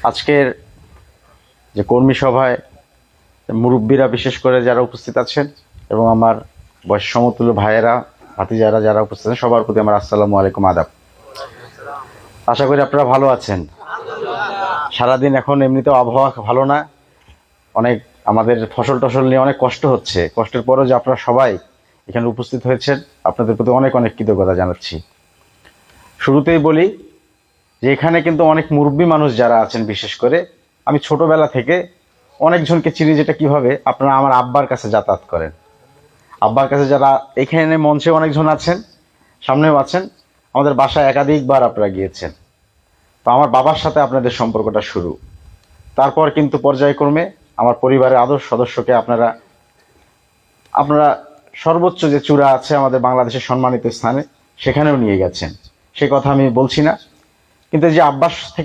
আজকের যে কর্মী সভায় মুরব্বীরা বিশেষ করে যারা উপস্থিত আছেন এবং আমার বয়স সমতুল্য ভাইয়েরা ভাতিজারা যারা উপস্থিত আছেন সবার প্রতি আমার আসসালামু আলাইকুম আদাব। আশা করি আপনারা ভালো আছেন। সারাদিন এখন এমনিতেও আবহাওয়া ভালো না, অনেক আমাদের ফসল টসল নিয়ে অনেক কষ্ট হচ্ছে। কষ্টের পরেও যে আপনারা সবাই এখানে উপস্থিত হয়েছেন আপনাদের প্রতি অনেক অনেক কৃতজ্ঞতা জানাচ্ছি। শুরুতেই বলি যে এখানে কিন্তু অনেক মুরব্বী মানুষ যারা আছেন, বিশেষ করে আমি ছোটবেলা থেকে অনেকজনকে চিনি, যেটা কিভাবে আপনারা আমার আব্বার কাছে যাতায়াত করেন। আব্বার কাছে যারা এখানে মঞ্চে অনেকজন আছেন, সামনেও আছেন, আমাদের বাসায় একাধিকবার আপনারা গিয়েছেন। তো আমার বাবার সাথে আপনাদের সম্পর্কটা শুরু, তারপর কিন্তু পর্যায়ক্রমে আমার পরিবারের আদর্শ সদস্যকে আপনারা সর্বোচ্চ যে চূড়া আছে আমাদের বাংলাদেশের সম্মানিত স্থানে সেখানেও নিয়ে গেছেন। সে কথা আমি বলছি না, কিন্তু যে আব্বাস